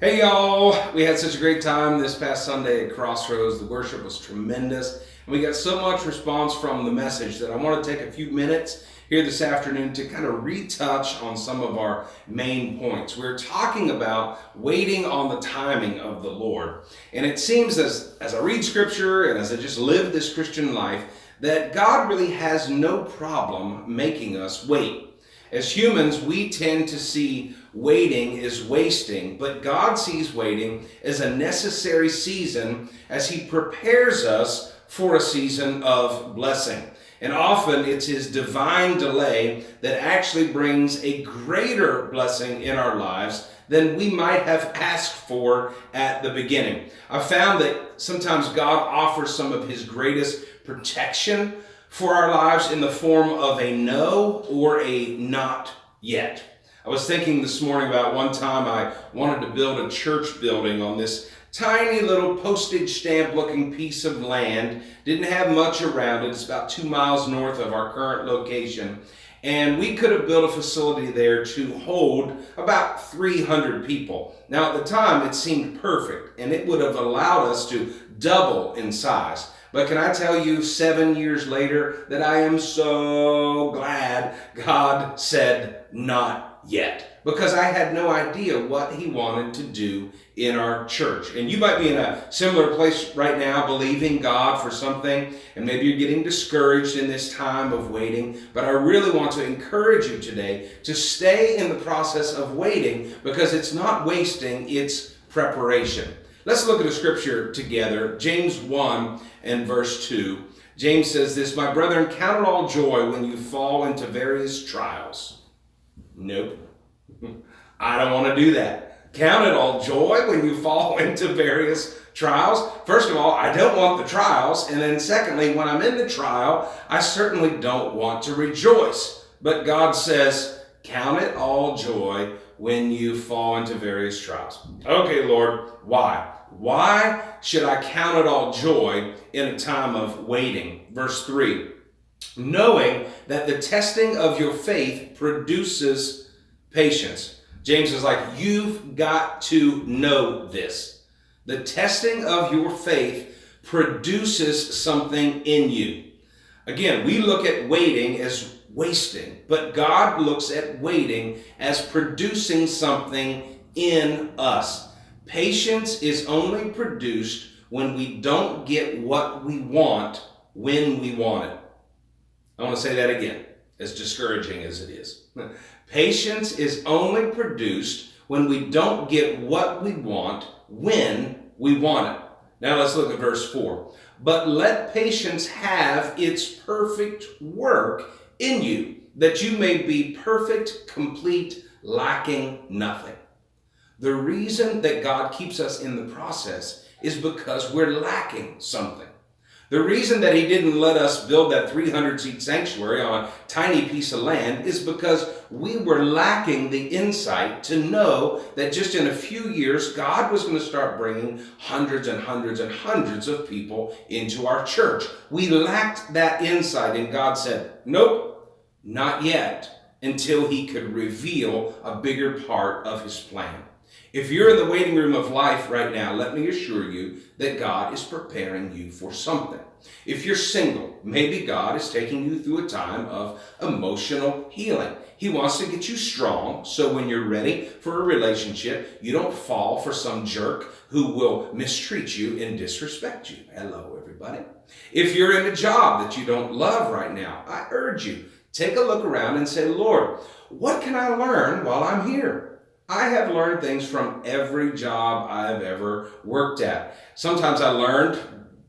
Hey y'all, we had such a great time this past Sunday at Crossroads. The worship was tremendous, and we got so much response from the message that I want to take a few minutes here this afternoon to kind of retouch on some of our main points. We're talking about waiting on the timing of the Lord. And it seems as I read scripture and as I just live this Christian life, that God really has no problem making us wait. As humans, we tend to see waiting as wasting, but God sees waiting as a necessary season as He prepares us for a season of blessing. And often it's His divine delay that actually brings a greater blessing in our lives than we might have asked for at the beginning. I've found that sometimes God offers some of His greatest protection for our lives in the form of a no or a not yet. I was thinking this morning about one time I wanted to build a church building on this tiny little postage stamp looking piece of land. Didn't have much around it. It's about 2 miles north of our current location. And we could have built a facility there to hold about 300 people. Now at the time it seemed perfect and it would have allowed us to double in size. But can I tell you 7 years later that I am so glad God said not yet, because I had no idea what He wanted to do in our church. And you might be in a similar place right now, believing God for something, and maybe you're getting discouraged in this time of waiting. But I really want to encourage you today to stay in the process of waiting, because it's not wasting, it's preparation. Let's look at a scripture together. James 1 and verse 2. James says this, "My brethren, count it all joy when you fall into various trials." Nope. I don't want to do that. Count it all joy when you fall into various trials. First of all, I don't want the trials. And then secondly, when I'm in the trial, I certainly don't want to rejoice. But God says, count it all joy when you fall into various trials. Okay, Lord, why? Why should I count it all joy in a time of waiting? Verse 3, knowing that the testing of your faith produces patience. James is like, you've got to know this. The testing of your faith produces something in you. Again, we look at waiting as wasting, but God looks at waiting as producing something in us. Patience is only produced when we don't get what we want when we want it. I want to say that again, as discouraging as it is. Patience is only produced when we don't get what we want when we want it. Now let's look at verse 4. But let patience have its perfect work in you, that you may be perfect, complete, lacking nothing. The reason that God keeps us in the process is because we're lacking something. The reason that He didn't let us build that 300-seat sanctuary on a tiny piece of land is because we were lacking the insight to know that just in a few years, God was going to start bringing hundreds and hundreds and hundreds of people into our church. We lacked that insight, and God said, nope, not yet, until He could reveal a bigger part of His plan. If you're in the waiting room of life right now, let me assure you that God is preparing you for something. If you're single, maybe God is taking you through a time of emotional healing. He wants to get you strong so when you're ready for a relationship, you don't fall for some jerk who will mistreat you and disrespect you. Hello, everybody. If you're in a job that you don't love right now, I urge you, take a look around and say, Lord, what can I learn while I'm here? I have learned things from every job I've ever worked at. Sometimes I learned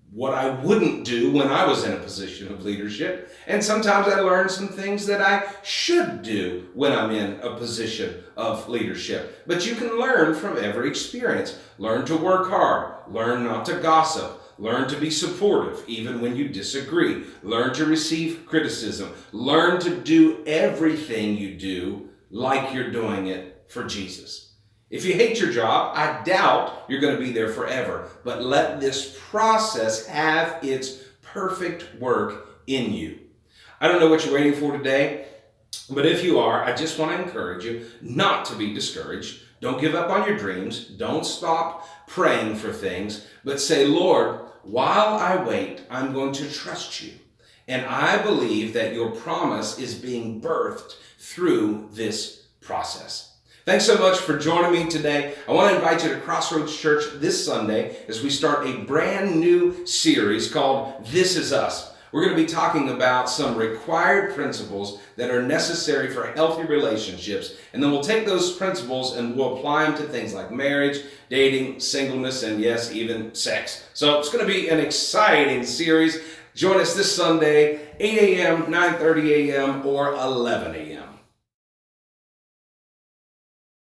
what I wouldn't do when I was in a position of leadership. And sometimes I learned some things that I should do when I'm in a position of leadership. But you can learn from every experience. Learn to work hard. Learn not to gossip. Learn to be supportive even when you disagree. Learn to receive criticism. Learn to do everything you do like you're doing it for Jesus. If you hate your job, I doubt you're going to be there forever. But let this process have its perfect work in you. I don't know what you're waiting for today, but if you are, I just want to encourage you not to be discouraged. Don't give up on your dreams. Don't stop praying for things, but say, Lord, while I wait, I'm going to trust you. And I believe that your promise is being birthed through this process. Thanks so much for joining me today. I want to invite you to Crossroads Church this Sunday as we start a brand new series called This Is Us. We're going to be talking about some required principles that are necessary for healthy relationships, and then we'll take those principles and we'll apply them to things like marriage, dating, singleness, and yes, even sex. So it's going to be an exciting series. Join us this Sunday, 8 a.m., 9:30 a.m., or 11 a.m.